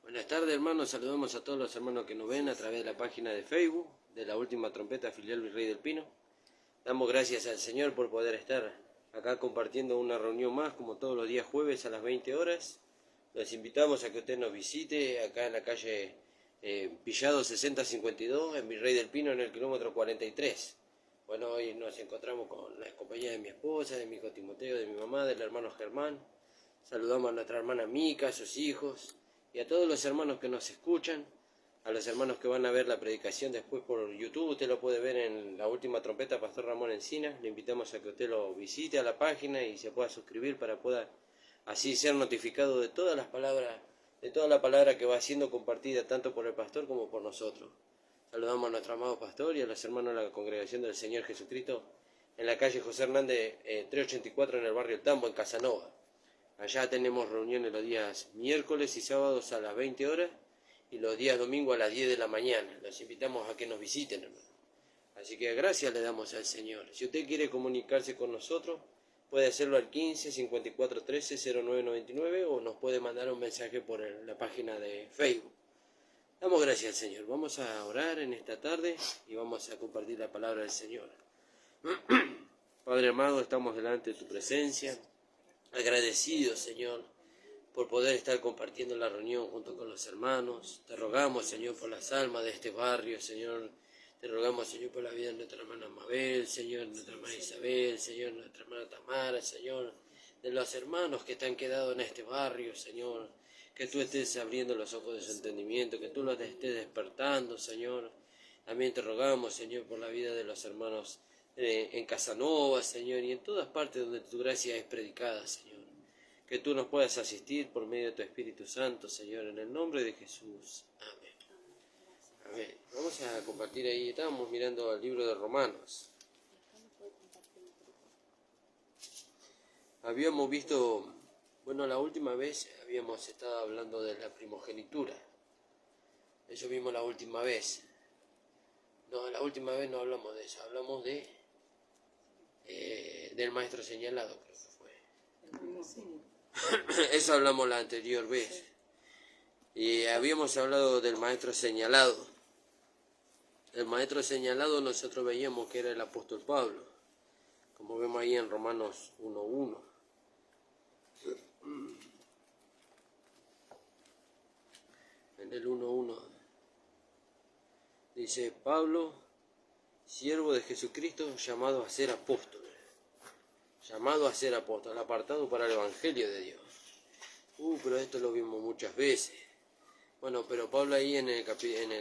Buenas tardes, hermanos. Saludamos a todos los hermanos que nos ven a través de la página de Facebook de la Última Trompeta Filial Virrey del Pino. Damos gracias al Señor por poder estar acá compartiendo una reunión más, como todos los días jueves a las 20 horas. Los invitamos a que usted nos visite acá en la calle Pillado 6052, en Virrey del Pino, en el kilómetro 43. Bueno, hoy nos encontramos con la compañía de mi esposa, de mi hijo Timoteo, de mi mamá, del hermano Germán. Saludamos a nuestra hermana Mica, a sus hijos, y a todos los hermanos que nos escuchan, a los hermanos que van a ver la predicación después por YouTube. Usted lo puede ver en La Última Trompeta, Pastor Ramón Encinas. Le invitamos a que usted lo visite a la página y se pueda suscribir para poder así ser notificado de todas las palabras, de toda la palabra que va siendo compartida tanto por el pastor como por nosotros. Saludamos a nuestro amado pastor y a los hermanos de la Congregación del Señor Jesucristo en la calle José Hernández 384 en el barrio Tambo, en Casanova. Allá tenemos reuniones los días miércoles y sábados a las 20 horas y los días domingos a las 10 de la mañana. Los invitamos a que nos visiten, hermano. Así que gracias le damos al Señor. Si usted quiere comunicarse con nosotros, puede hacerlo al 15 54 13 0999 o nos puede mandar un mensaje por la página de Facebook. Damos gracias al Señor. Vamos a orar en esta tarde y vamos a compartir la palabra del Señor. Padre amado, estamos delante de tu presencia. Agradecidos, Señor, por poder estar compartiendo la reunión junto con los hermanos. Te rogamos, Señor, por las almas de este barrio, Señor. Te rogamos, Señor, por la vida de nuestra hermana Mabel, Señor, nuestra hermana Isabel, Señor, nuestra hermana Tamara, Señor, de los hermanos que están quedados en este barrio, Señor. Que tú estés abriendo los ojos de su entendimiento, que tú los estés despertando, Señor. También te rogamos, Señor, por la vida de los hermanos en Casanova, Señor, y en todas partes donde tu gracia es predicada, Señor. Que tú nos puedas asistir por medio de tu Espíritu Santo, Señor, en el nombre de Jesús. Amén. Amén. Vamos a compartir ahí, estábamos mirando el libro de Romanos. Habíamos visto, bueno, la última vez habíamos estado hablando de la primogenitura. Eso vimos la última vez. No, la última vez no hablamos de eso, hablamos del maestro señalado, creo que fue. Eso hablamos la anterior vez. Y habíamos hablado del maestro señalado. El maestro señalado nosotros veíamos que era el apóstol Pablo, como vemos ahí en Romanos 1:1. En el 1:1 dice: Pablo, siervo de Jesucristo, llamado a ser apóstol, apartado para el Evangelio de Dios. Pero esto lo vimos muchas veces. Bueno, pero Pablo ahí en el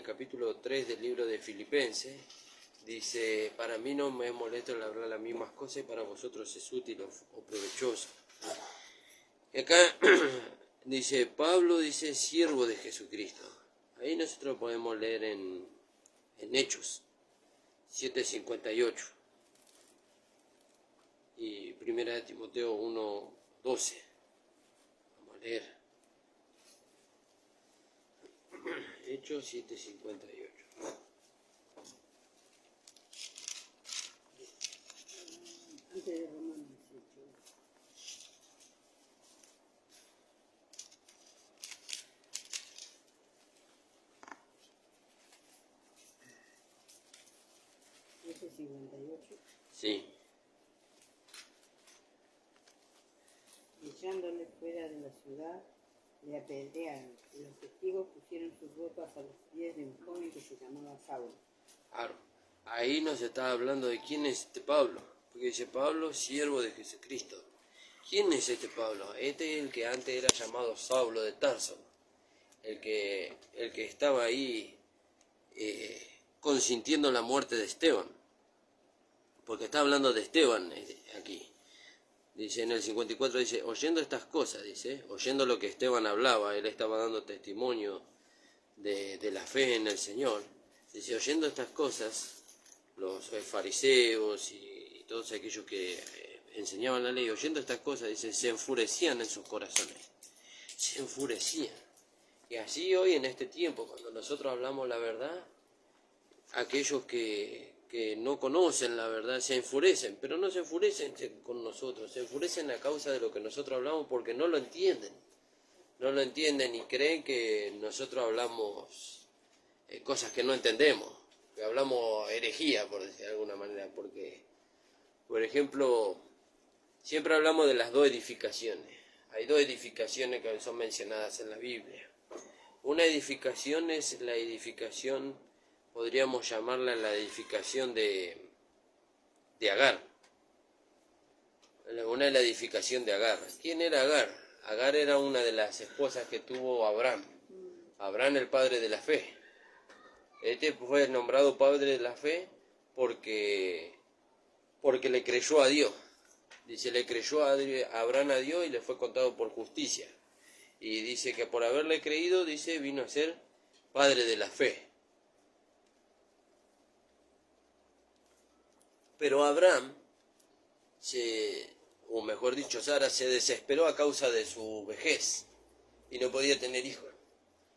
capítulo 3 del libro de Filipenses dice: para mí no me es molesto el hablar las mismas cosas y para vosotros es útil o provechoso. Y acá dice Pablo, dice siervo de Jesucristo. Ahí nosotros podemos leer en Hechos 7:58 y 1 de Timoteo 1:12. Vamos a leer Hechos 7:58. Antes de Romanos 58. Sí. Echándole fuera de la ciudad, le apedrearon, y los testigos pusieron sus ropas a los pies de un joven que se llamaba Saulo. Claro. Ahí nos está hablando de quién es este Pablo, porque dice Pablo, siervo de Jesucristo. ¿Quién es este Pablo? Este es el que antes era llamado Saulo de Tarso, el que estaba ahí consintiendo la muerte de Esteban, porque está hablando de Esteban aquí. Dice en el 54, dice, oyendo estas cosas, dice, oyendo lo que Esteban hablaba, él estaba dando testimonio de la fe en el Señor. Dice, oyendo estas cosas, los fariseos y todos aquellos que enseñaban la ley, oyendo estas cosas, dice, se enfurecían en sus corazones. Se enfurecían. Y así hoy en este tiempo, cuando nosotros hablamos la verdad, aquellos que no conocen la verdad se enfurecen, pero no se enfurecen con nosotros, se enfurecen a causa de lo que nosotros hablamos porque no lo entienden. no lo entienden y creen que nosotros hablamos cosas que no entendemos, que hablamos herejía, por decir de alguna manera, porque, por ejemplo, siempre hablamos de las dos edificaciones. Hay dos edificaciones que son mencionadas en la Biblia. Una edificación es la edificación, podríamos llamarla la edificación de Agar. Una es la edificación de Agar. ¿Quién era Agar? Agar era una de las esposas que tuvo Abraham. Abraham, el padre de la fe. Este fue nombrado padre de la fe porque le creyó a Dios. Dice, le creyó a Abraham a Dios y le fue contado por justicia. Y dice que por haberle creído, dice, vino a ser padre de la fe. Pero Abraham, o mejor dicho, Sara, se desesperó a causa de su vejez y no podía tener hijos.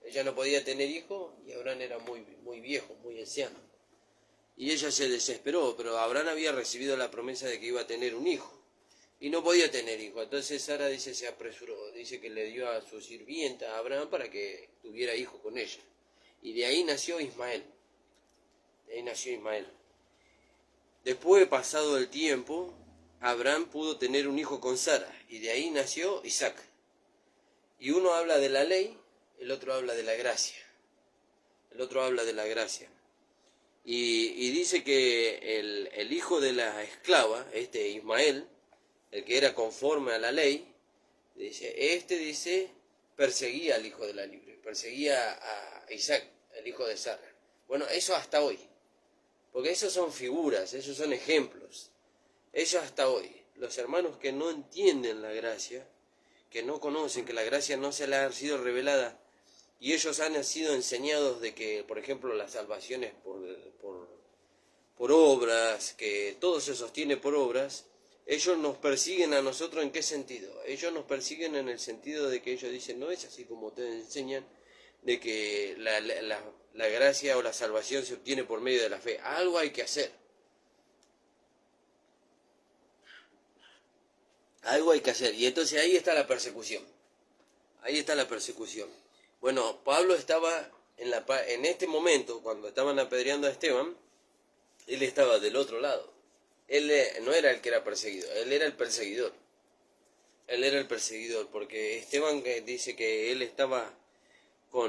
Ella no podía tener hijos y Abraham era muy viejo, muy anciano. Y ella se desesperó, pero Abraham había recibido la promesa de que iba a tener un hijo. Y no podía tener hijo. Entonces Sara, dice, se apresuró. Dice que le dio a su sirvienta, a Abraham, para que tuviera hijo con ella. Y de ahí nació Ismael. Después, pasado el tiempo, Abraham pudo tener un hijo con Sara. Y de ahí nació Isaac. Y uno habla de la ley, el otro habla de la gracia. Y dice que el hijo de la esclava, Ismael, el que era conforme a la ley, dice, perseguía al hijo de la libre, perseguía a Isaac, el hijo de Sara. Bueno, eso hasta hoy, porque esos son figuras, esos son ejemplos. Eso hasta hoy. Los hermanos que no entienden la gracia, que no conocen, que la gracia no se les ha sido revelada, y ellos han sido enseñados de que, por ejemplo, la salvación es por obras, que todo se sostiene por obras. Ellos nos persiguen a nosotros, ¿en qué sentido? Ellos nos persiguen en el sentido de que ellos dicen, no es así como ustedes enseñan, de que la gracia o la salvación se obtiene por medio de la fe. Algo hay que hacer. Algo hay que hacer. Y entonces ahí está la persecución. Bueno, Pablo estaba en este momento, cuando estaban apedreando a Esteban, él estaba del otro lado. Él no era el que era perseguido, él era el perseguidor. Porque Esteban dice que él estaba con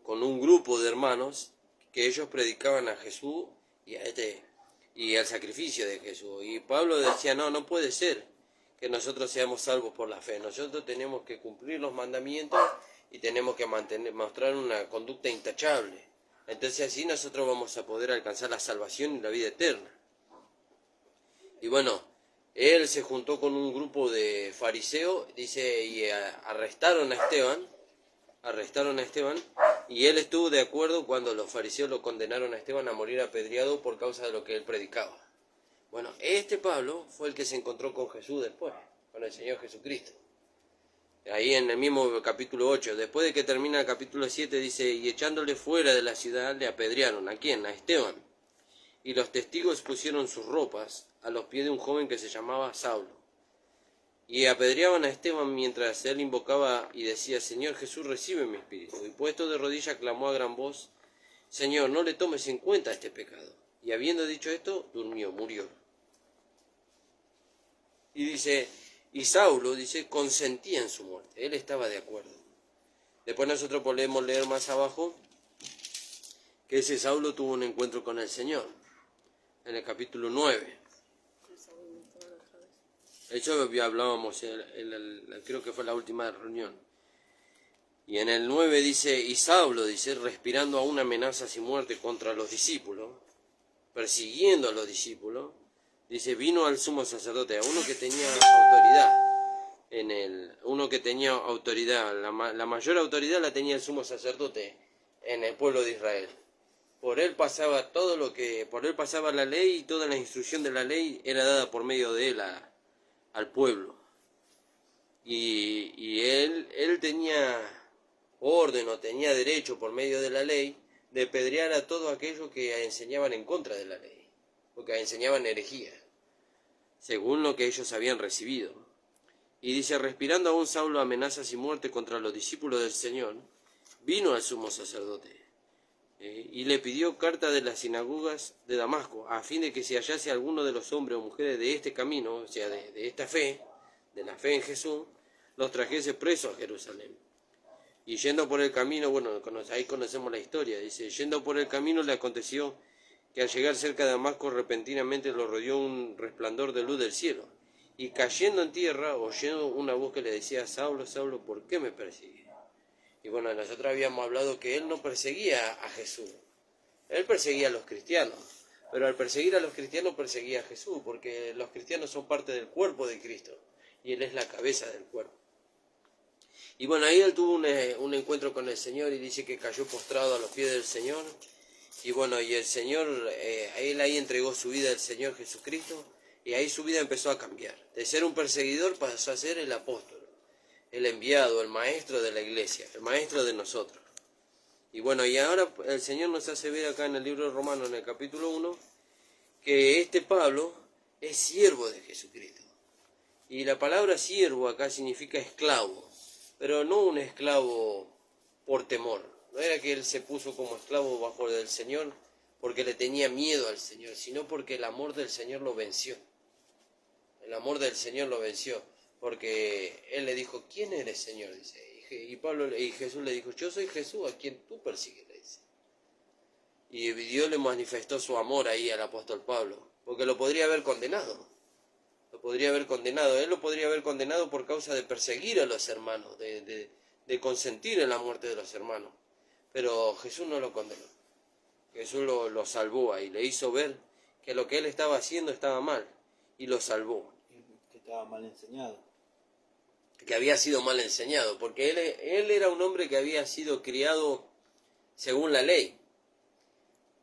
un grupo de hermanos que ellos predicaban a Jesús y al sacrificio de Jesús. Y Pablo decía, no puede ser que nosotros seamos salvos por la fe. Nosotros tenemos que cumplir los mandamientos y tenemos que mostrar una conducta intachable. Entonces así nosotros vamos a poder alcanzar la salvación y la vida eterna. Y bueno, él se juntó con un grupo de fariseos, dice, y arrestaron a Esteban, y él estuvo de acuerdo cuando los fariseos lo condenaron a Esteban a morir apedreado por causa de lo que él predicaba. Bueno, Pablo fue el que se encontró con Jesús después, con el Señor Jesucristo. Ahí en el mismo capítulo 8, después de que termina el capítulo 7, dice, y echándole fuera de la ciudad le apedrearon. ¿A quién? A Esteban. Y los testigos pusieron sus ropas a los pies de un joven que se llamaba Saulo. Y apedreaban a Esteban mientras él invocaba y decía, Señor Jesús, recibe mi espíritu. Y puesto de rodillas clamó a gran voz, Señor, no le tomes en cuenta este pecado. Y habiendo dicho esto, murió. Y dice, y Saulo, consentía en su muerte. Él estaba de acuerdo. Después nosotros podemos leer más abajo que ese Saulo tuvo un encuentro con el Señor. En el capítulo 9. Eso ya hablábamos, creo que fue la última reunión. Y en el 9 dice, y Saulo, respirando aún amenazas y muerte contra los discípulos, persiguiendo a los discípulos, vino al sumo sacerdote, a uno que tenía autoridad, la mayor autoridad la tenía el sumo sacerdote en el pueblo de Israel. Por él pasaba la ley, y toda la instrucción de la ley era dada por medio de él al pueblo. Y él tenía orden o tenía derecho por medio de la ley de apedrear a todos aquellos que enseñaban en contra de la ley, porque enseñaban herejía, según lo que ellos habían recibido. Y dice, respirando aún Saulo amenazas y muerte contra los discípulos del Señor, vino al sumo sacerdote y le pidió carta de las sinagogas de Damasco, a fin de que si hallase alguno de los hombres o mujeres de este camino, o sea, de esta fe, de la fe en Jesús, los trajese presos a Jerusalén. Y yendo por el camino, bueno, ahí conocemos la historia, dice, yendo por el camino le aconteció que al llegar cerca de Damasco repentinamente lo rodeó un resplandor de luz del cielo. Y cayendo en tierra, oyó una voz que le decía, Saulo, Saulo, ¿por qué me persigues? Y bueno, nosotros habíamos hablado que él no perseguía a Jesús, él perseguía a los cristianos. Pero al perseguir a los cristianos perseguía a Jesús, porque los cristianos son parte del cuerpo de Cristo, y él es la cabeza del cuerpo. Y bueno, ahí él tuvo un encuentro con el Señor y dice que cayó postrado a los pies del Señor. Y bueno, y el Señor, él ahí entregó su vida al Señor Jesucristo y ahí su vida empezó a cambiar. De ser un perseguidor pasó a ser el apóstol, el enviado, el maestro de la iglesia, el maestro de nosotros. Y bueno, y ahora el Señor nos hace ver acá en el libro de Romanos, en el capítulo 1, que este Pablo es siervo de Jesucristo. Y la palabra siervo acá significa esclavo, pero no un esclavo por temor. No era que él se puso como esclavo bajo del Señor porque le tenía miedo al Señor, sino porque el amor del Señor lo venció. El amor del Señor lo venció, porque él le dijo, ¿quién eres, Señor? Dice, y Jesús le dijo, yo soy Jesús a quien tú persigues, le dice. Y Dios le manifestó su amor ahí al apóstol Pablo, porque lo podría haber condenado. Lo podría haber condenado. Él lo podría haber condenado por causa de perseguir a los hermanos, de consentir en la muerte de los hermanos. Pero Jesús no lo condenó. Jesús lo salvó ahí, le hizo ver que lo que él estaba haciendo estaba mal y lo salvó. Que estaba mal enseñado. Que había sido mal enseñado, porque él era un hombre que había sido criado según la ley.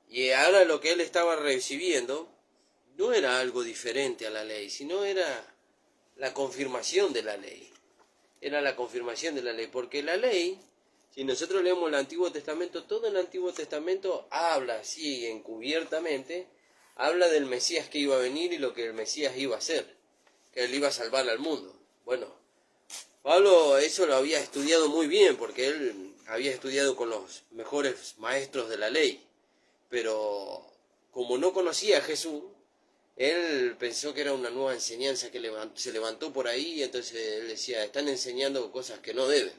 Y ahora lo que él estaba recibiendo no era algo diferente a la ley, sino era la confirmación de la ley. Era la confirmación de la ley, porque la ley, si nosotros leemos el Antiguo Testamento, todo el Antiguo Testamento habla así encubiertamente, habla del Mesías que iba a venir y lo que el Mesías iba a hacer, que él iba a salvar al mundo. Bueno, Pablo eso lo había estudiado muy bien, porque él había estudiado con los mejores maestros de la ley, pero como no conocía a Jesús, él pensó que era una nueva enseñanza que se levantó por ahí, y entonces él decía, están enseñando cosas que no deben.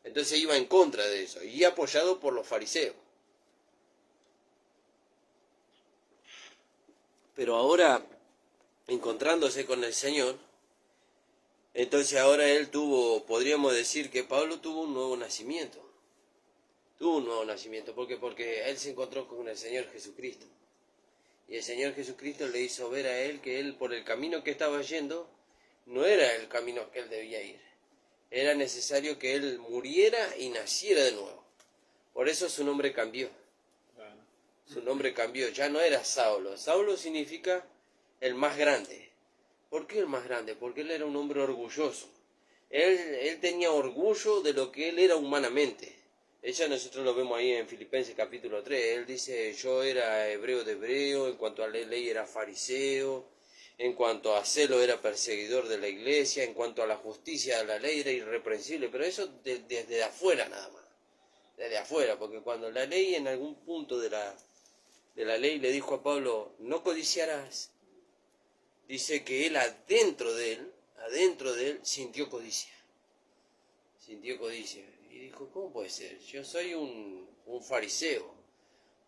Entonces iba en contra de eso, y apoyado por los fariseos. Pero ahora, encontrándose con el Señor, entonces ahora él podríamos decir que Pablo tuvo un nuevo nacimiento. Tuvo un nuevo nacimiento, ¿por qué? Porque él se encontró con el Señor Jesucristo. Y el Señor Jesucristo le hizo ver a él que él, por el camino que estaba yendo, no era el camino que él debía ir. Era necesario que él muriera y naciera de nuevo. Por eso su nombre cambió. Su nombre cambió, ya no era Saulo. Saulo significa el más grande. ¿Por qué el más grande? Porque él era un hombre orgulloso. Él tenía orgullo de lo que él era humanamente. Eso nosotros lo vemos ahí en Filipenses capítulo 3. Él dice, yo era hebreo de hebreo, en cuanto a la ley era fariseo, en cuanto a celo era perseguidor de la iglesia, en cuanto a la justicia de la ley era irreprensible. Pero eso desde afuera nada más. Desde afuera, porque cuando la ley en algún punto de la ley le dijo a Pablo, no codiciarás, dice que él adentro de él sintió codicia. Sintió codicia. Y dijo, ¿cómo puede ser? Yo soy un fariseo,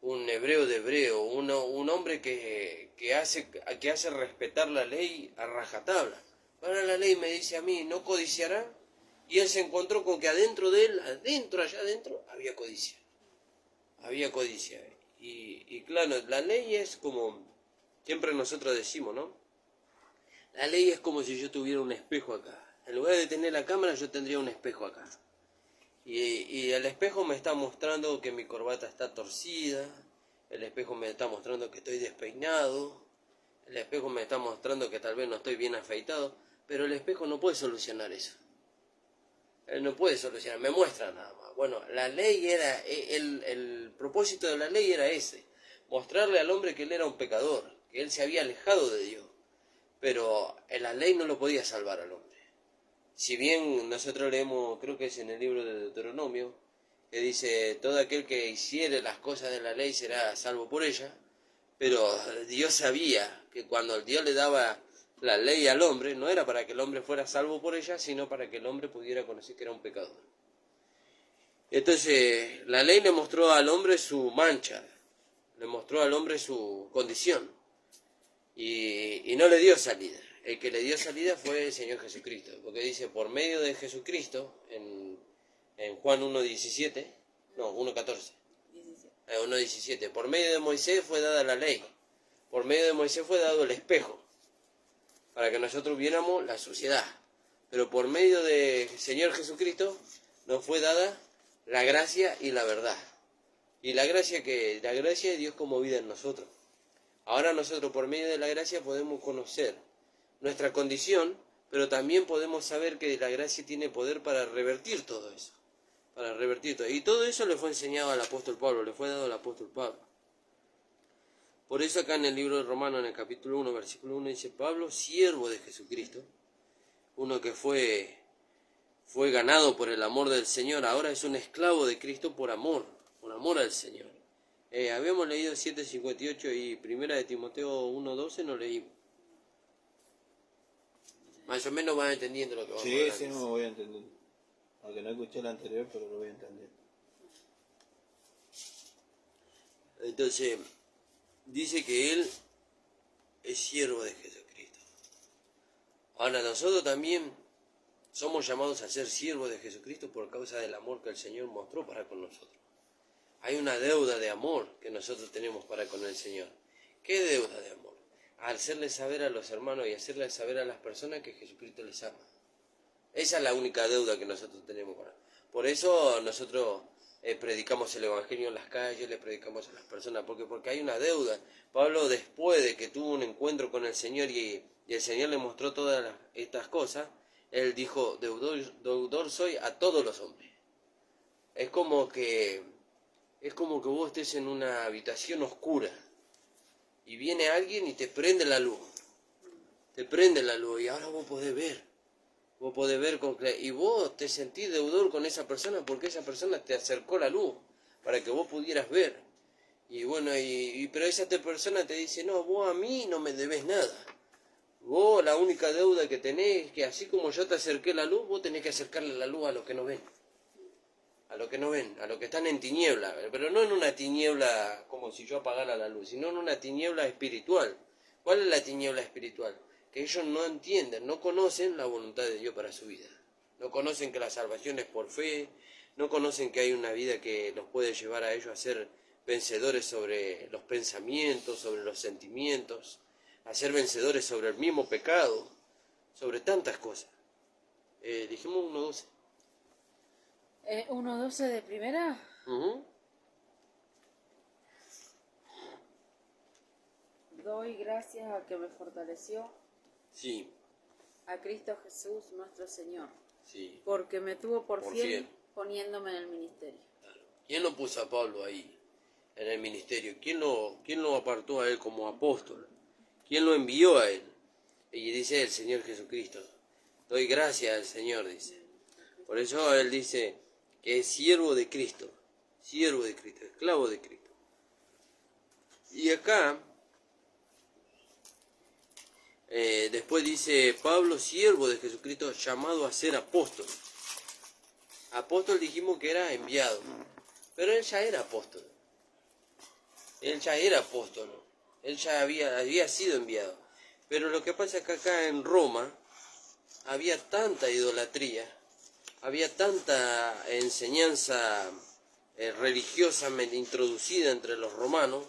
un hebreo de hebreo, un hombre que hace respetar la ley a rajatabla. Ahora la ley me dice a mí, no codiciará. Y él se encontró con que adentro de él, allá adentro, había codicia. Había codicia. Y claro, la ley es como, siempre nosotros decimos, ¿no? La ley es como si yo tuviera un espejo acá. En lugar de tener la cámara, yo tendría un espejo acá. Y el espejo me está mostrando que mi corbata está torcida. El espejo me está mostrando que estoy despeinado. El espejo me está mostrando que tal vez no estoy bien afeitado. Pero el espejo no puede solucionar eso. Él no puede solucionar, me muestra nada más. Bueno, la ley era, el propósito de la ley era ese. Mostrarle al hombre que él era un pecador, que él se había alejado de Dios. Pero la ley no lo podía salvar al hombre. si bien nosotros leemos, creo que es en el libro de Deuteronomio, que dice, todo aquel que hiciere las cosas de la ley será salvo por ella, pero Dios sabía que cuando Dios le daba la ley al hombre, no era para que el hombre fuera salvo por ella, sino para que el hombre pudiera conocer que era un pecador. Entonces, la ley le mostró al hombre su mancha, le mostró al hombre su condición, y no le dio salida. El que le dio salida fue el Señor Jesucristo, porque dice, por medio de Jesucristo, en Juan 1.17, no, 1.14, 1.17, por medio de Moisés fue dada la ley, por medio de Moisés fue dado el espejo, para que nosotros viéramos la suciedad, pero por medio del Señor Jesucristo nos fue dada la gracia y la verdad. Y la gracia de Dios como vida en nosotros. Ahora nosotros por medio de la gracia podemos conocer nuestra condición, pero también podemos saber que la gracia tiene poder para revertir todo eso. Para revertir todo. Y todo eso le fue enseñado al apóstol Pablo, le fue dado al apóstol Pablo. Por eso acá en el libro de Romanos, en el capítulo 1, versículo 1, dice Pablo, siervo de Jesucristo, uno que fue ganado por el amor del Señor, ahora es un esclavo de Cristo por amor al Señor. Habíamos leído 7.58 y 1 de Timoteo 1.12 no leímos. Más o menos van entendiendo lo que vamos a hablar. Sí, no me voy a entender. Aunque no escuché la anterior, pero lo voy a entender. Entonces, dice que él es siervo de Jesucristo. Ahora nosotros también somos llamados a ser siervos de Jesucristo por causa del amor que el Señor mostró para con nosotros. Hay una deuda de amor que nosotros tenemos para con el Señor. ¿Qué deuda de amor? Hacerles saber a los hermanos y hacerles saber a las personas que Jesucristo les ama. Esa es la única deuda que nosotros tenemos. Por eso nosotros predicamos el Evangelio en las calles, le predicamos a las personas, porque hay una deuda. Pablo, después de que tuvo un encuentro con el Señor y el Señor le mostró todas estas cosas, él dijo, deudor soy a todos los hombres. Es como que vos estés en una habitación oscura y viene alguien y te prende la luz. Y ahora vos podés ver. Y vos te sentís deudor con esa persona porque esa persona te acercó la luz para que vos pudieras ver. Y bueno, pero esa persona te dice, no, vos a mí no me debes nada. Vos la única deuda que tenés es que así como yo te acerqué la luz, vos tenés que acercarle la luz a los que no ven. A los que no ven, a los que están en tiniebla, pero no en una tiniebla como si yo apagara la luz, sino en una tiniebla espiritual. ¿Cuál es la tiniebla espiritual? Que ellos no entienden, no conocen la voluntad de Dios para su vida. No conocen que la salvación es por fe, no conocen que hay una vida que los puede llevar a ellos a ser vencedores sobre los pensamientos, sobre los sentimientos, a ser vencedores sobre el mismo pecado, sobre tantas cosas. Dijimos 1.12. 1.12 de primera. Doy gracias al que me fortaleció, Sí, a Cristo Jesús nuestro Señor, sí. porque me tuvo por Por fiel, fiel. poniéndome en el ministerio. Claro. ¿Quién lo puso a Pablo ahí, en el ministerio? ¿Quién lo apartó a él como apóstol? ¿Quién lo envió a él? Y dice el Señor Jesucristo. Doy gracias al Señor, dice. Por eso él dice que es siervo de Cristo, esclavo de Cristo. Y acá, después dice Pablo, siervo de Jesucristo, llamado a ser apóstol. Apóstol dijimos que era enviado, pero él ya era apóstol. Él ya había sido enviado. Pero lo que pasa es que acá en Roma había tanta idolatría, había tanta enseñanza religiosamente introducida entre los romanos,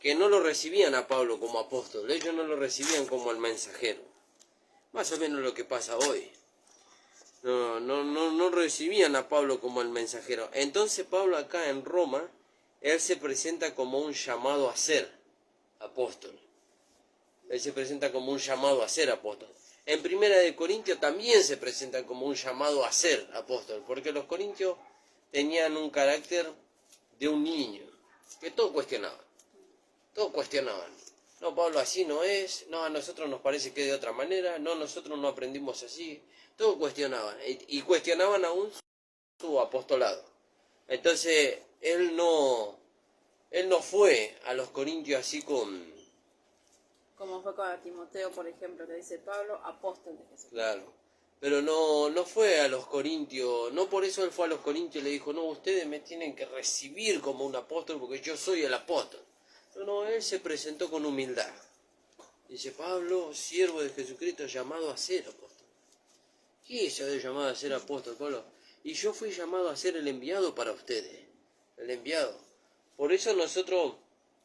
que no lo recibían a Pablo como apóstol, ellos no lo recibían como el mensajero. Más o menos lo que pasa hoy. No recibían a Pablo como el mensajero. Entonces Pablo acá en Roma, él se presenta como un llamado a ser apóstol. Él se presenta como un llamado a ser apóstol. En Primera de Corintios también se presenta como un llamado a ser apóstol, porque los corintios tenían un carácter de un niño, que todo cuestionaban. No, Pablo así no es, no, a nosotros nos parece que es de otra manera, no, nosotros no aprendimos así. Todos cuestionaban. Y cuestionaban aún su apostolado. Entonces, él no fue a los corintios así con... Como fue con Timoteo, por ejemplo, que dice Pablo, apóstol de Jesús. Claro. Pero no fue a los corintios, no por eso él fue a los corintios y le dijo, no, ustedes me tienen que recibir como un apóstol porque yo soy el apóstol. No, él se presentó con humildad. Dice, Pablo, siervo de Jesucristo, llamado a ser apóstol. ¿Qué es eso de llamado a ser apóstol, Pablo? Y yo fui llamado a ser el enviado para ustedes, el enviado. Por eso nosotros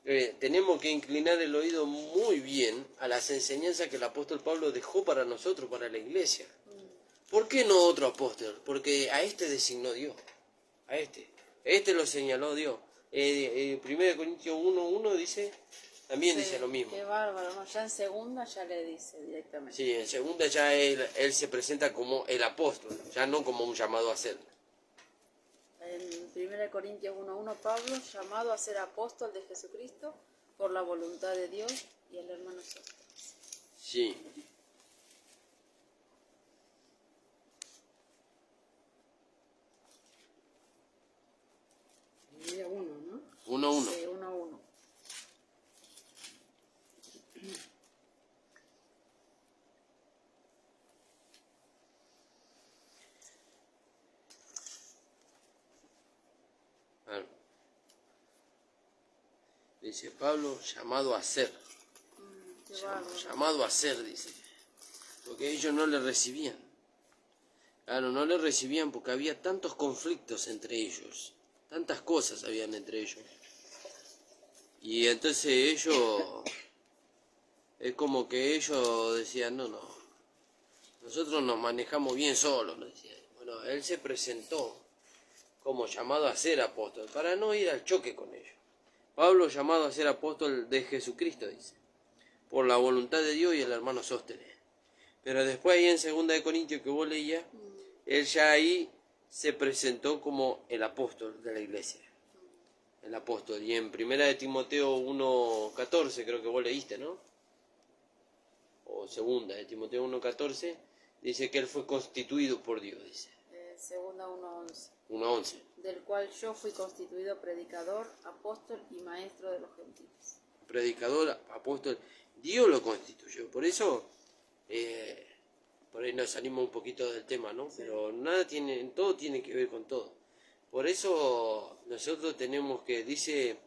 tenemos que inclinar el oído muy bien a las enseñanzas que el apóstol Pablo dejó para nosotros, para la iglesia. ¿Por qué no otro apóstol? Porque a este designó Dios, a este lo señaló Dios. 1 Corintios 1:1 dice, también dice lo mismo. Qué bárbaro, ¿no? Ya en segunda ya le dice directamente. Sí, en segunda ya él se presenta como el apóstol, ya no como un llamado a ser. En 1 Corintios 1:1, Pablo, llamado a ser apóstol de Jesucristo por la voluntad de Dios, y el hermano Sóstenes. Sí. Día 1, ¿no? 1:1. Sí, 1:1. Claro. Dice Pablo, llamado a ser. Qué bárbaro. Llamado a ser, dice. Porque ellos no le recibían. Claro, no le recibían porque había tantos conflictos entre ellos. Tantas cosas habían entre ellos. Y entonces ellos... Es como que ellos decían, no, nosotros nos manejamos bien solos, nos decían. Bueno, él se presentó como llamado a ser apóstol, para no ir al choque con ellos. Pablo llamado a ser apóstol de Jesucristo, dice, por la voluntad de Dios y el hermano Sóstenes. Pero después ahí en 2 Corintios que vos leías, él ya ahí se presentó como el apóstol de la iglesia. El apóstol. Y en 1 Timoteo 1:14 creo que vos leíste, ¿no? O 2 Timoteo 1:14, dice que él fue constituido por Dios, dice. Segunda 1:11. 1:11. Del cual yo fui constituido predicador, apóstol y maestro de los gentiles. Predicador, apóstol, Dios lo constituyó. Por eso, por ahí nos salimos un poquito del tema, ¿no? Sí. Pero todo tiene que ver con todo. Por eso nosotros tenemos que, dice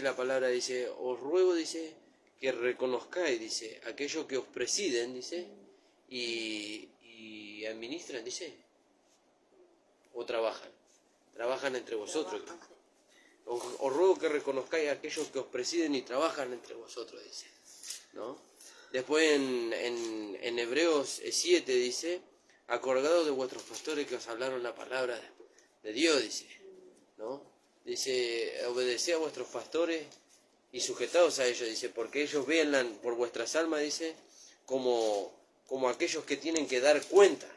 la palabra, dice, os ruego, dice, que reconozcáis, dice, aquellos que os presiden, dice, y administran, dice, o trabajan entre vosotros. Os ruego que reconozcáis a aquellos que os presiden y trabajan entre vosotros, dice, ¿no? Después en Hebreos 7 dice, acordados de vuestros pastores que os hablaron la palabra de Dios, dice, ¿no? Dice, obedeced a vuestros pastores y sujetaos a ellos, dice, porque ellos velan por vuestras almas, dice, como aquellos que tienen que dar cuenta.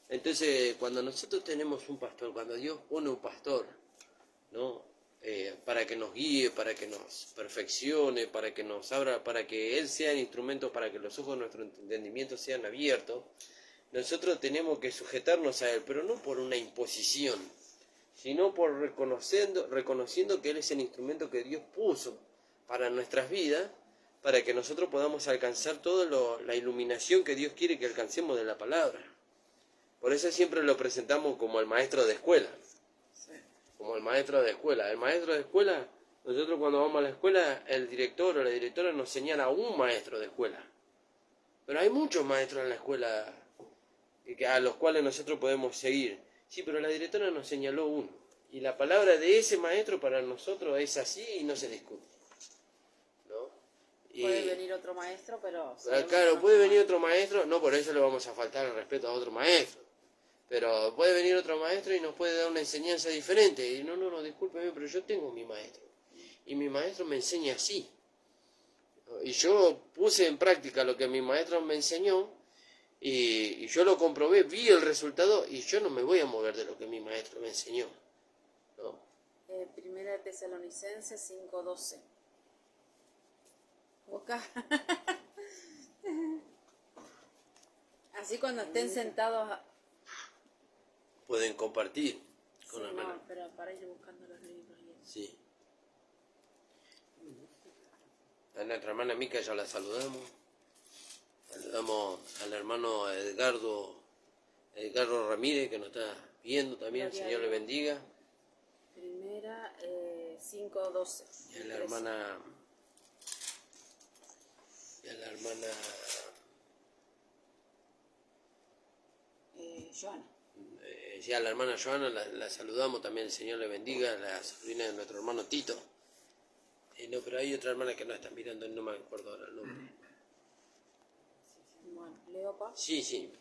Entonces, cuando nosotros tenemos un pastor, cuando Dios pone un pastor, ¿no? Para que nos guíe, para que nos perfeccione, para que nos abra, para que Él sea el instrumento, para que los ojos de nuestro entendimiento sean abiertos, nosotros tenemos que sujetarnos a Él, pero no por una imposición, sino por reconociendo que Él es el instrumento que Dios puso para nuestras vidas, para que nosotros podamos alcanzar toda la iluminación que Dios quiere que alcancemos de la palabra. Por eso siempre lo presentamos como el maestro de escuela. Como el maestro de escuela. El maestro de escuela, nosotros cuando vamos a la escuela, el director o la directora nos señala a un maestro de escuela. Pero hay muchos maestros en la escuela a los cuales nosotros podemos seguir. Sí, pero la directora nos señaló uno. Y la palabra de ese maestro para nosotros es así y no se discute. ¿No? Puede venir otro maestro, pero... Claro, puede venir otro maestro, no por eso le vamos a faltar el respeto a otro maestro. Pero puede venir otro maestro y nos puede dar una enseñanza diferente. Y no, discúlpeme, pero yo tengo mi maestro. Y mi maestro me enseña así. Y yo puse en práctica lo que mi maestro me enseñó. Y yo lo comprobé, vi el resultado. Y yo no me voy a mover de lo que mi maestro me enseñó. ¿No? Primera Tesalonicenses 5:12. Boca. Así cuando estén sentados... Pueden compartir Sí, con la no, hermana. pero para ir buscando los libros y eso. Sí. A nuestra hermana Mica ya la saludamos. Saludamos al hermano Edgardo Ramírez, que nos está viendo también. Gloria a Señor le Dios. bendiga. Primera, 5:12. Y a la hermana... Joana. Sí, a la hermana Joana la saludamos también. El Señor le bendiga. La sobrina de nuestro hermano Tito. No, pero hay otra hermana que nos está mirando, no me acuerdo ahora el nombre. Bueno, leo pa. Sí.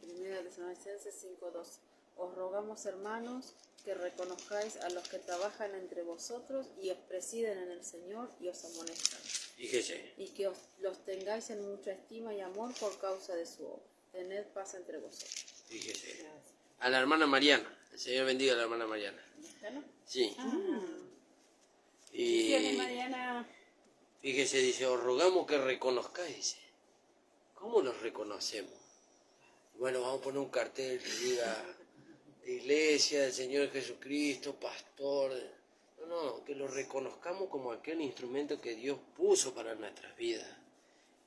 Primera Tesalonicenses 5:12. Os rogamos, hermanos, que reconozcáis a los que trabajan entre vosotros y os presiden en el Señor y os amonestan, Fíjese. y que los tengáis en mucha estima y amor por causa de su obra. Tened paz entre vosotros. Fíjese. A la hermana Mariana. El Señor bendiga a la hermana Mariana. ¿Está, no? Sí. Bendiciones, Y Mariana. fíjese, dice, os rogamos que reconozcáis. Dice. ¿Cómo los reconocemos? Bueno, vamos a poner un cartel que diga de iglesia del Señor Jesucristo, pastor. No, que lo reconozcamos como aquel instrumento que Dios puso para nuestras vidas.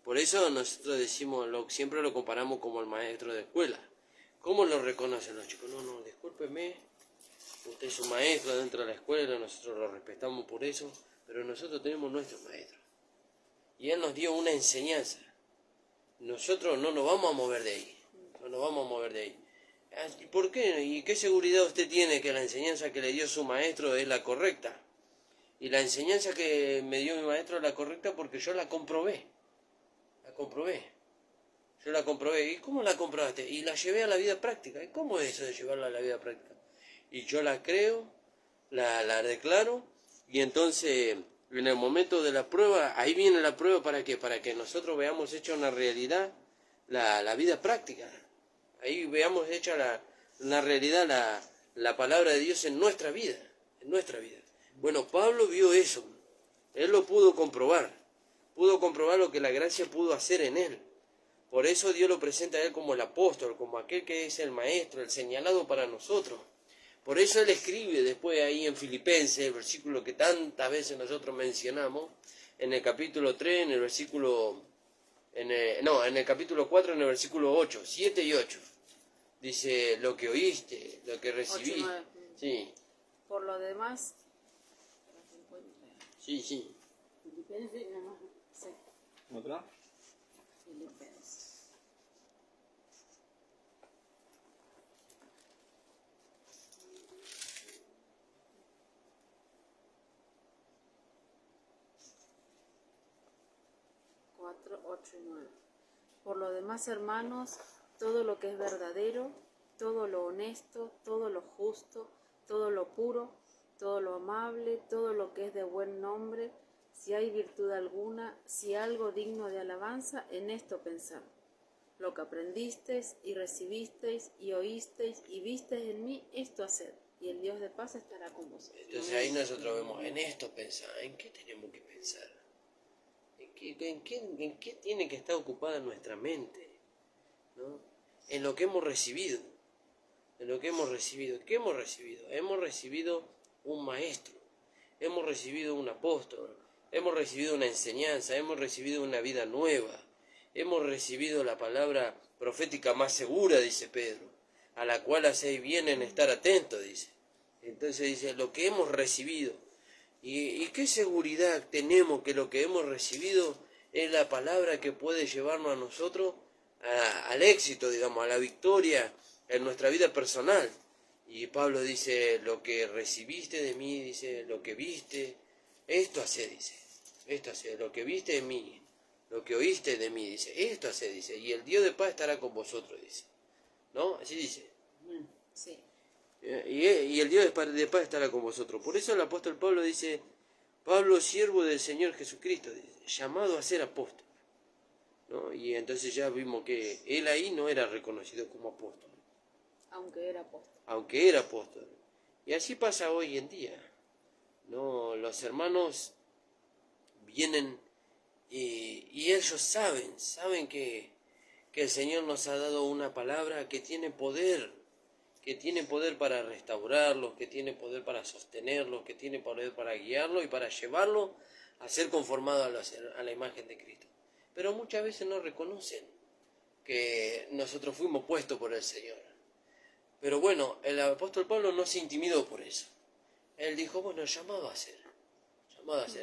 Por eso nosotros decimos, siempre lo comparamos como el maestro de escuela. ¿Cómo lo reconocen los chicos? No, discúlpeme, usted es un maestro dentro de la escuela, nosotros lo respetamos por eso, pero nosotros tenemos nuestro maestro. Y él nos dio una enseñanza. Nosotros no nos vamos a mover de ahí, ¿Y por qué? ¿Y qué seguridad usted tiene que la enseñanza que le dio su maestro es la correcta? Y la enseñanza que me dio mi maestro es la correcta porque yo la comprobé. Yo la comprobé. ¿Y cómo la comprobaste? Y la llevé a la vida práctica. ¿Y cómo es eso de llevarla a la vida práctica? Y yo la creo, la declaro, y entonces en el momento de la prueba, ahí viene la prueba ¿para qué? Para que nosotros veamos hecha una realidad la vida práctica. Ahí veamos hecha la realidad, la palabra de Dios en nuestra vida. Bueno, Pablo vio eso. Él lo pudo comprobar lo que la gracia pudo hacer en él. Por eso Dios lo presenta a él como el apóstol, como aquel que es el maestro, el señalado para nosotros. Por eso él escribe después ahí en Filipenses, el versículo que tantas veces nosotros mencionamos, en el capítulo 3, en el capítulo 4, en el versículo 8, 7 y 8. Dice, lo que oíste, lo que recibiste. 8, 9. Sí, Por lo demás... sí. Filipenses, nada más. Sí, ¿Otra? Filipenses. Cuatro, 8 y 9. Por lo demás, hermanos, todo lo que es verdadero, todo lo honesto, todo lo justo, todo lo puro, todo lo amable, todo lo que es de buen nombre, si hay virtud alguna, si algo digno de alabanza, en esto pensad. Lo que aprendisteis y recibisteis y oísteis y visteis en mí, esto haced, y el Dios de paz estará con vosotros. Entonces ahí nosotros vemos, en esto pensar, ¿en qué tenemos que pensar? ¿En qué tiene que estar ocupada nuestra mente? ¿No? En lo que hemos recibido. ¿Qué hemos recibido? Hemos recibido un maestro, hemos recibido un apóstol, hemos recibido una enseñanza, hemos recibido una vida nueva, hemos recibido la palabra profética más segura, dice Pedro, a la cual hacéis bien en estar atentos, dice. Entonces dice, lo que hemos recibido. ¿Y qué seguridad tenemos que lo que hemos recibido es la palabra que puede llevarnos a nosotros al éxito, digamos, a la victoria en nuestra vida personal? Y Pablo dice, lo que recibiste de mí, dice, lo que viste, esto hace, dice, lo que viste de mí, lo que oíste de mí, dice, esto hace, dice, y el Dios de paz estará con vosotros, dice, ¿no? Así dice. Sí. Y el Dios de paz estará con vosotros. Por eso el apóstol Pablo dice, Pablo, siervo del Señor Jesucristo, dice, llamado a ser apóstol, ¿no? Y entonces ya vimos que él ahí no era reconocido como apóstol. Aunque era apóstol. Y así pasa hoy en día, ¿no? Los hermanos vienen y ellos saben que que el Señor nos ha dado una palabra que tiene poder para restaurarlos, que tiene poder para sostenerlos, que tiene poder para guiarlos y para llevarlo a ser conformado a la imagen de Cristo. Pero muchas veces no reconocen que nosotros fuimos puestos por el Señor. Pero bueno, el apóstol Pablo no se intimidó por eso. Él dijo, bueno, llamado a ser.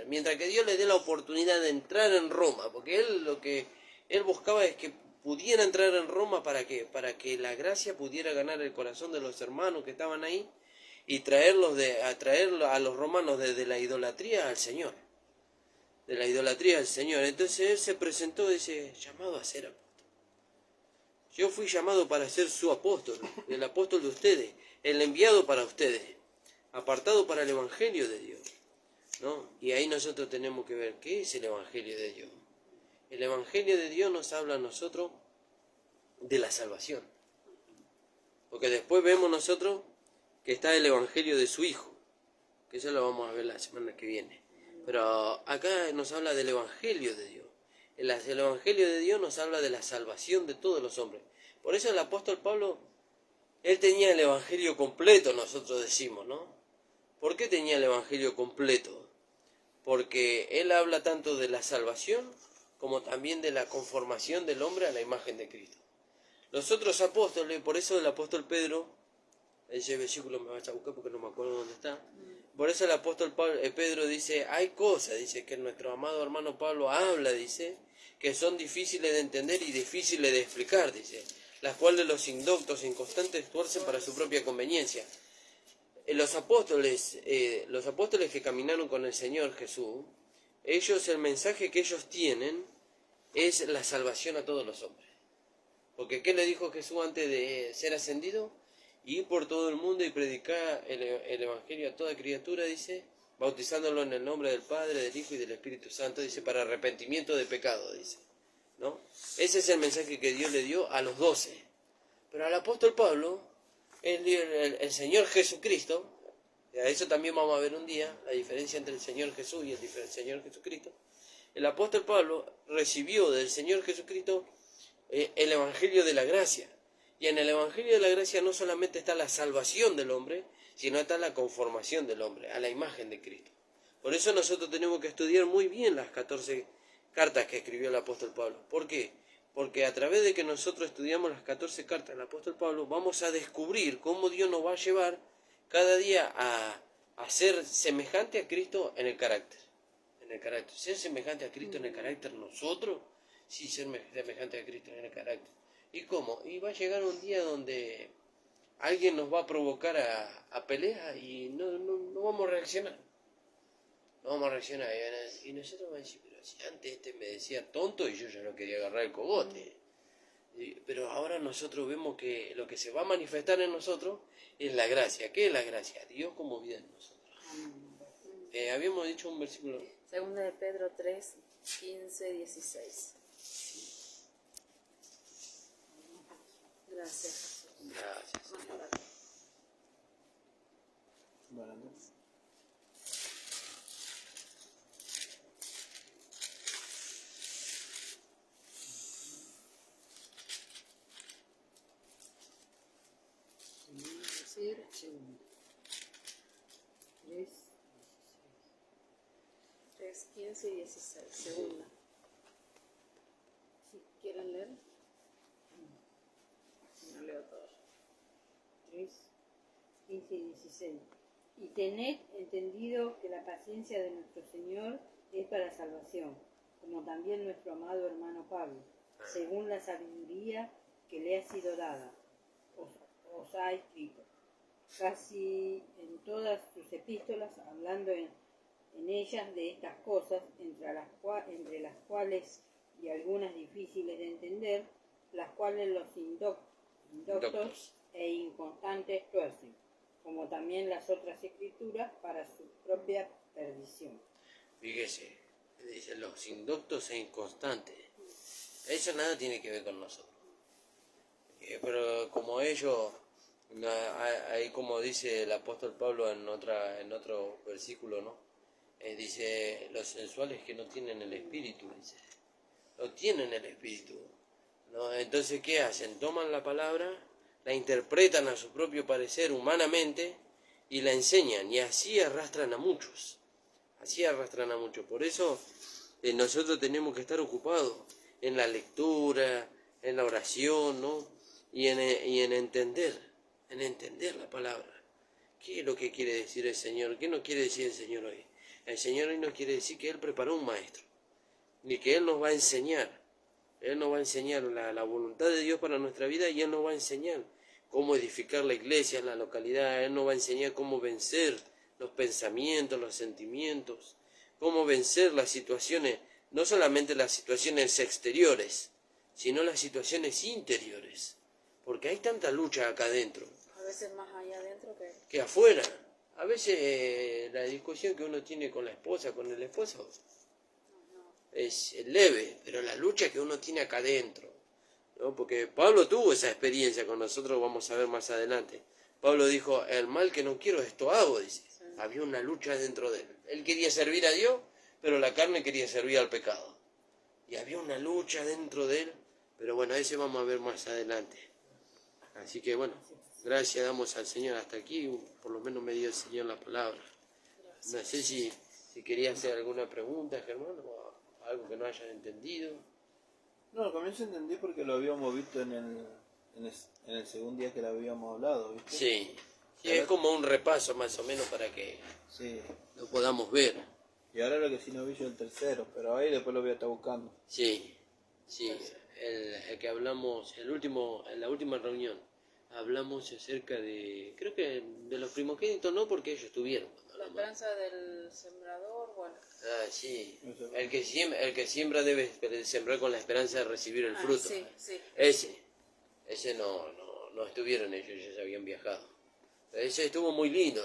Mientras que Dios le dé la oportunidad de entrar en Roma, porque él lo que él buscaba es que pudiera entrar en Roma para que la gracia pudiera ganar el corazón de los hermanos que estaban ahí y traer a los romanos desde la idolatría al Señor. De la idolatría al Señor. Entonces él se presentó, dice, llamado a ser apóstol. Yo fui llamado para ser su apóstol, el apóstol de ustedes, el enviado para ustedes, apartado para el Evangelio de Dios, ¿no? Y ahí nosotros tenemos que ver qué es el Evangelio de Dios. El Evangelio de Dios nos habla a nosotros de la salvación. Porque después vemos nosotros que está el Evangelio de su Hijo, que eso lo vamos a ver la semana que viene. Pero acá nos habla del Evangelio de Dios. El Evangelio de Dios nos habla de la salvación de todos los hombres. Por eso el apóstol Pablo, él tenía el Evangelio completo, nosotros decimos, ¿no? ¿Por qué tenía el Evangelio completo? Porque él habla tanto de la salvación como también de la conformación del hombre a la imagen de Cristo. Los otros apóstoles, por eso el apóstol Pedro, ese versículo me vas a buscar porque no me acuerdo dónde está, por eso el apóstol Pedro dice, hay cosas, dice, que nuestro amado hermano Pablo habla, dice, que son difíciles de entender y difíciles de explicar, dice, las cuales los indoctos e inconstantes tuercen para su propia conveniencia. Los apóstoles que caminaron con el Señor Jesús, ellos, el mensaje que ellos tienen es la salvación a todos los hombres. Porque ¿qué le dijo Jesús antes de ser ascendido? Ir por todo el mundo y predicar el Evangelio a toda criatura, dice, bautizándolo en el nombre del Padre, del Hijo y del Espíritu Santo, dice, para arrepentimiento de pecado, dice, ¿no? Ese es el mensaje que Dios le dio a los 12. Pero al apóstol Pablo, el Señor Jesucristo, a eso también vamos a ver un día, la diferencia entre el Señor Jesús y el Señor Jesucristo. El apóstol Pablo recibió del Señor Jesucristo el Evangelio de la gracia. Y en el Evangelio de la gracia no solamente está la salvación del hombre, sino está la conformación del hombre a la imagen de Cristo. Por eso nosotros tenemos que estudiar muy bien las 14 cartas que escribió el apóstol Pablo. ¿Por qué? Porque a través de que nosotros estudiamos las 14 cartas del apóstol Pablo, vamos a descubrir cómo Dios nos va a llevar cada día a ser semejante a Cristo en el carácter. Ser semejante a Cristo en el carácter nosotros, sí, ser semejante a Cristo en el carácter. ¿Y cómo? Y va a llegar un día donde alguien nos va a provocar a pelea y no vamos a reaccionar. No vamos a reaccionar. Y nosotros vamos a decir, pero si antes este me decía tonto y yo ya no quería agarrar el cogote. Pero ahora nosotros vemos que lo que se va a manifestar en nosotros es la gracia. ¿Qué es la gracia? Dios como vida en nosotros. Habíamos dicho un versículo. Segunda de Pedro 3, 15, 16. Gracias. Gracias. Bueno, Decir segundo. 3, 3, 15 y 16. Segunda. Si quieren leer. No leo todo. 3, 15 y 16. Y tened entendido que la paciencia de nuestro Señor es para salvación, como también nuestro amado hermano Pablo, según la sabiduría que le ha sido dada, os ha escrito, casi en todas sus epístolas, hablando en ellas de estas cosas, entre las cuales y algunas difíciles de entender, las cuales los indoctos e inconstantes tuercen, como también las otras escrituras para su propia perdición. Fíjese, dice los indoctos e inconstantes. Eso nada tiene que ver con nosotros. Pero como ellos, ahí como dice el apóstol Pablo en otro versículo, ¿no? Dice, los sensuales que no tienen el espíritu, dice. No tienen el espíritu. ¿no? Entonces, ¿qué hacen? Toman la palabra, la interpretan a su propio parecer humanamente y la enseñan, y así arrastran a muchos. Así arrastran a muchos. Por eso nosotros tenemos que estar ocupados en la lectura, en la oración, ¿no? Y en entender la palabra. ¿Qué es lo que quiere decir el Señor? ¿Qué nos quiere decir el Señor hoy? El Señor hoy nos quiere decir que Él preparó un maestro, ni que Él nos va a enseñar. Él nos va a enseñar la voluntad de Dios para nuestra vida, y Él nos va a enseñar cómo edificar la iglesia en la localidad. Él nos va a enseñar cómo vencer los pensamientos, los sentimientos, cómo vencer las situaciones, no solamente las situaciones exteriores, sino las situaciones interiores. Porque hay tanta lucha acá adentro. A veces más allá adentro que afuera. A veces la discusión que uno tiene con la esposa, con el esposo, es leve, pero la lucha que uno tiene acá adentro, ¿no? Porque Pablo tuvo esa experiencia con nosotros, vamos a ver más adelante. Pablo dijo, el mal que no quiero, esto hago, dice. Sí. Había una lucha dentro de él. Él quería servir a Dios, pero la carne quería servir al pecado. Y había una lucha dentro de él, pero bueno, ese vamos a ver más adelante. Así que bueno, gracias damos al Señor hasta aquí, por lo menos me dio el Señor la palabra. No sé si quería hacer alguna pregunta, Germán, o algo que no hayan entendido. No, al comienzo entendí porque lo habíamos visto en el segundo día que lo habíamos hablado, ¿viste? Sí, es como un repaso más o menos para que lo podamos ver. Y ahora lo que sí no vi yo el tercero, pero ahí después lo voy a estar buscando. Sí, el que hablamos, en la última reunión, hablamos acerca de, creo que de los primogénitos, no porque ellos estuvieron. la esperanza del sembrador, bueno. Ah, sí, el que siembra debe sembrar con la esperanza de recibir el fruto. Sí. Ese no estuvieron ellos, ya habían viajado. Ese estuvo muy lindo,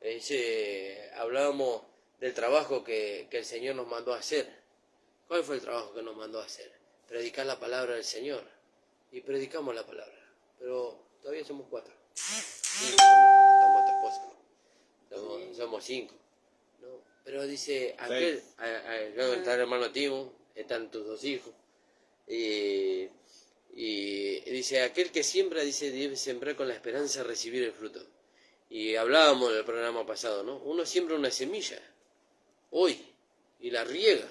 ese hablábamos del trabajo que el Señor nos mandó a hacer. ¿Cuál fue el trabajo que nos mandó a hacer? Predicar la palabra del Señor. Y predicamos la palabra. Pero todavía somos 4. Estamos tu esposa. Somos 5. ¿No? Pero dice, aquel, está el hermano Timo, están tus 2 hijos. Y dice, aquel que siembra, dice, debe sembrar con la esperanza de recibir el fruto. Y hablábamos en el programa pasado, ¿no? Uno siembra una semilla hoy y la riega,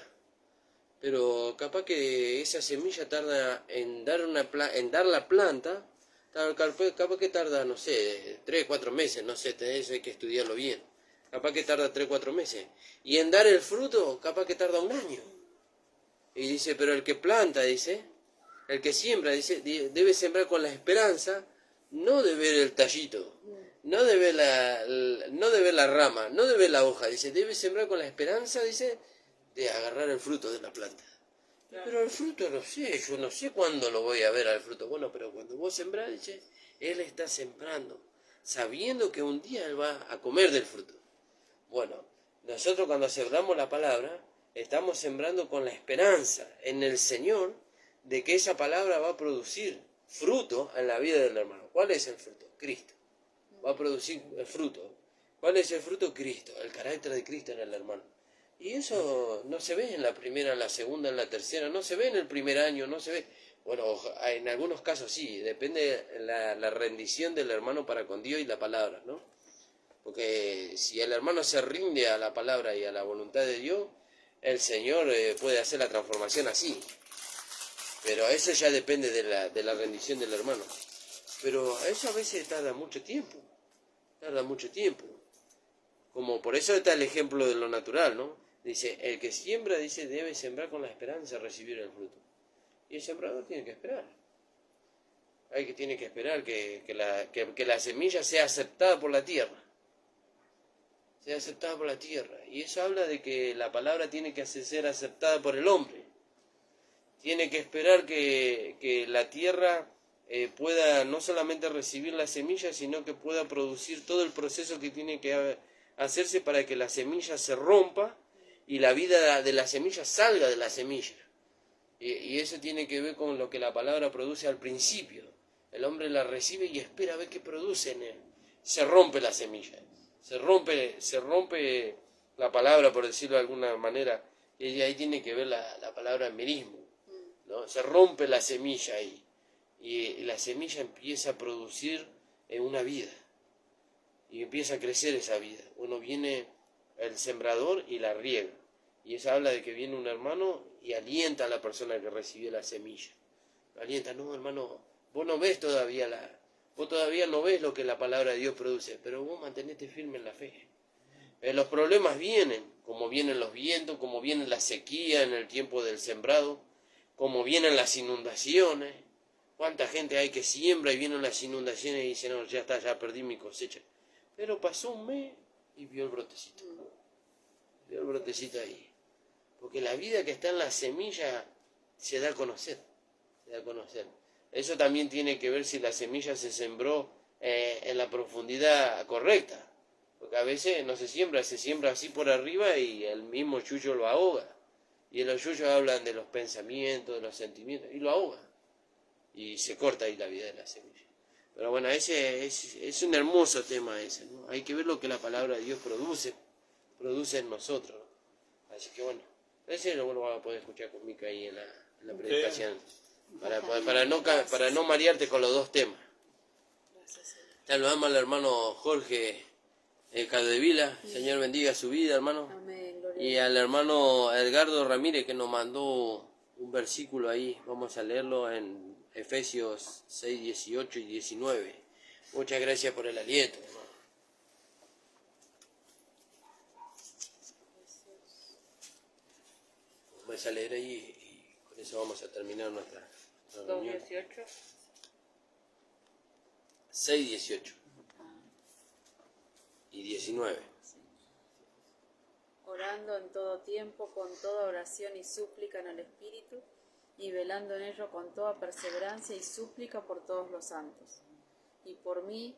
pero capaz que esa semilla tarda en dar la planta, capaz que tarda, no sé, 3, 4 meses, no sé, eso hay que estudiarlo bien, capaz que tarda 3, 4 meses, y en dar el fruto, capaz que tarda 1 año. Y dice, pero el que planta, dice, el que siembra, dice, debe sembrar con la esperanza, no de ver el tallito, no de ver la rama, no de ver la hoja, dice, debe sembrar con la esperanza, dice, de agarrar el fruto de la planta. Claro. Pero el fruto no sé, yo no sé cuándo lo voy a ver al fruto. Bueno, pero cuando vos sembrás, dice, él está sembrando, sabiendo que un día él va a comer del fruto. Bueno, nosotros cuando sembramos la palabra, estamos sembrando con la esperanza en el Señor de que esa palabra va a producir fruto en la vida del hermano. ¿Cuál es el fruto? Cristo. Va a producir el fruto. ¿Cuál es el fruto? Cristo, el carácter de Cristo en el hermano. Y eso no se ve en la primera, en la segunda, en la tercera, no se ve en el primer año, no se ve. Bueno, en algunos casos sí, depende la rendición del hermano para con Dios y la palabra, ¿no? Porque si el hermano se rinde a la palabra y a la voluntad de Dios, el Señor puede hacer la transformación así. Pero eso ya depende de la rendición del hermano. Pero eso a veces tarda mucho tiempo. Como por eso está el ejemplo de lo natural, ¿no? Dice, el que siembra, dice, debe sembrar con la esperanza de recibir el fruto. Y el sembrador tiene que esperar. Tiene que esperar que la semilla sea aceptada por la tierra. Sea aceptada por la tierra. Y eso habla de que la palabra tiene que ser aceptada por el hombre. Tiene que esperar que la tierra pueda no solamente recibir la semilla, sino que pueda producir todo el proceso que tiene que hacerse para que la semilla se rompa y la vida de la semilla salga de la semilla. Y eso tiene que ver con lo que la palabra produce al principio. El hombre la recibe y espera a ver qué produce en él. Se rompe la semilla, se rompe la palabra, por decirlo de alguna manera, y ahí tiene que ver la palabra merismo. ¿no? Se rompe la semilla ahí y la semilla empieza a producir una vida y empieza a crecer esa vida. Bueno, viene el sembrador y la riega, y eso habla de que viene un hermano y alienta a la persona que recibió la semilla. Lo alienta: no, hermano, vos no ves todavía vos todavía no ves lo que la palabra de Dios produce, pero vos mantenete firme en la fe. Los problemas vienen, como vienen los vientos, como viene la sequía en el tiempo del sembrado, como vienen las inundaciones. ¿Cuánta gente hay que siembra y vienen las inundaciones y dice: no, ya está, ya perdí mi cosecha? Pero pasó un mes y vio el brotecito. Vio el brotecito ahí. Porque la vida que está en la semilla se da a conocer. Se da a conocer. Eso también tiene que ver si la semilla se sembró en la profundidad correcta. Porque a veces no se siembra así por arriba y el mismo yuyo lo ahoga. Y los yuyos hablan de los pensamientos, de los sentimientos, y lo ahoga. Y se corta ahí la vida de la semilla. Pero bueno, ese es un hermoso tema ese, ¿no? Hay que ver lo que la palabra de Dios produce en nosotros, ¿no? Así que bueno, ese lo vamos a poder escuchar con Mica ahí en la predicación. Para no marearte con los dos temas. Saludamos al hermano Jorge Caldevila, Señor bendiga su vida, hermano. Amén, gloria Y al hermano Edgardo Ramírez, que nos mandó un versículo ahí, vamos a leerlo en Efesios 6, 18 y 19. Muchas gracias por el aliento, hermano. Vamos a leer ahí y con eso vamos a terminar nuestra reunión. 2:18. 6, 18 y 19. Orando en todo tiempo, con toda oración y súplica en el Espíritu, y velando en ello con toda perseverancia y súplica por todos los santos. Y por mí,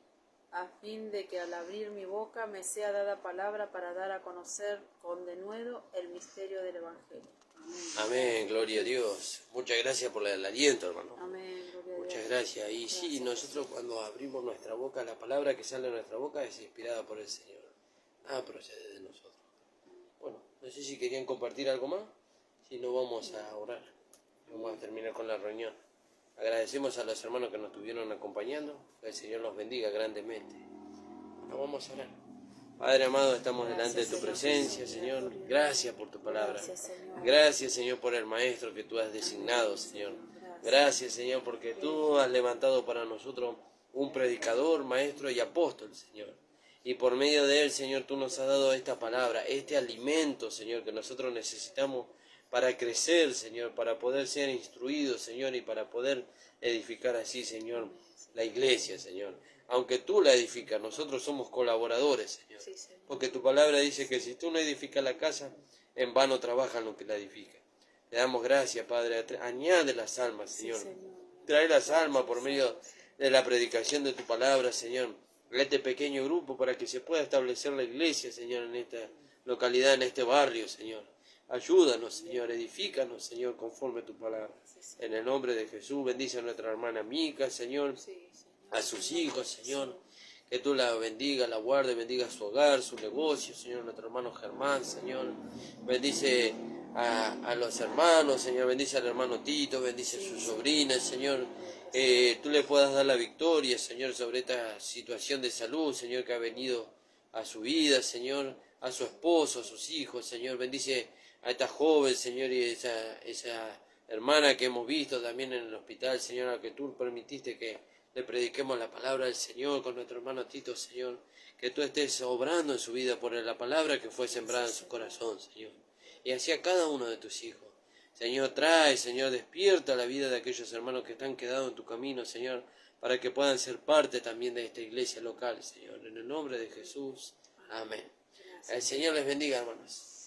a fin de que al abrir mi boca me sea dada palabra para dar a conocer con denuedo el misterio del Evangelio. Amén, gloria a Dios. Muchas gracias por el aliento, hermano. Amén, gloria a Dios. Muchas gracias. Y sí, nosotros cuando abrimos nuestra boca, la palabra que sale de nuestra boca es inspirada por el Señor. Nada procede de nosotros. Bueno, no sé si querían compartir algo más. Si no, vamos a orar. Vamos a terminar con la reunión. Agradecemos a los hermanos que nos estuvieron acompañando. Que el Señor los bendiga grandemente. Ahora vamos a orar. Padre amado, estamos delante de tu presencia, Señor. Gracias por tu palabra. Gracias, Señor, por el maestro que tú has designado, Señor. Gracias, Señor, porque tú has levantado para nosotros un predicador, maestro y apóstol, Señor. Y por medio de él, Señor, tú nos has dado esta palabra, este alimento, Señor, que nosotros necesitamos para crecer, Señor, para poder ser instruidos, Señor, y para poder edificar así, Señor, la iglesia, Señor. Aunque tú la edificas, nosotros somos colaboradores, Señor. Sí, Señor. Porque tu palabra dice que si tú no edificas la casa, en vano trabajan los que la edifican. Le damos gracias, Padre. Añade las almas, Señor. Sí, Señor. Trae las almas por medio de la predicación de tu palabra, Señor. Este pequeño grupo para que se pueda establecer la iglesia, Señor, en esta localidad, en este barrio, Señor. Ayúdanos, Señor. Edifícanos, Señor, conforme a tu palabra. En el nombre de Jesús, bendice a nuestra hermana Mica, Señor. A sus hijos, Señor, que tú la bendiga, la guarde, bendiga su hogar, su negocio, Señor, nuestro hermano Germán, Señor, bendice a los hermanos, Señor, bendice al hermano Tito, bendice a sus sobrinas, Señor, tú le puedas dar la victoria, Señor, sobre esta situación de salud, Señor, que ha venido a su vida, Señor, a su esposo, a sus hijos, Señor, bendice a esta joven, Señor, y esa hermana que hemos visto también en el hospital, Señor, a que tú permitiste que le prediquemos la palabra del Señor con nuestro hermano Tito, Señor, que tú estés obrando en su vida por la palabra que fue sembrada en su corazón, Señor, y hacia cada uno de tus hijos. Señor, trae, Señor, despierta la vida de aquellos hermanos que están quedados en tu camino, Señor, para que puedan ser parte también de esta iglesia local, Señor, en el nombre de Jesús. Amén. El Señor les bendiga, hermanos.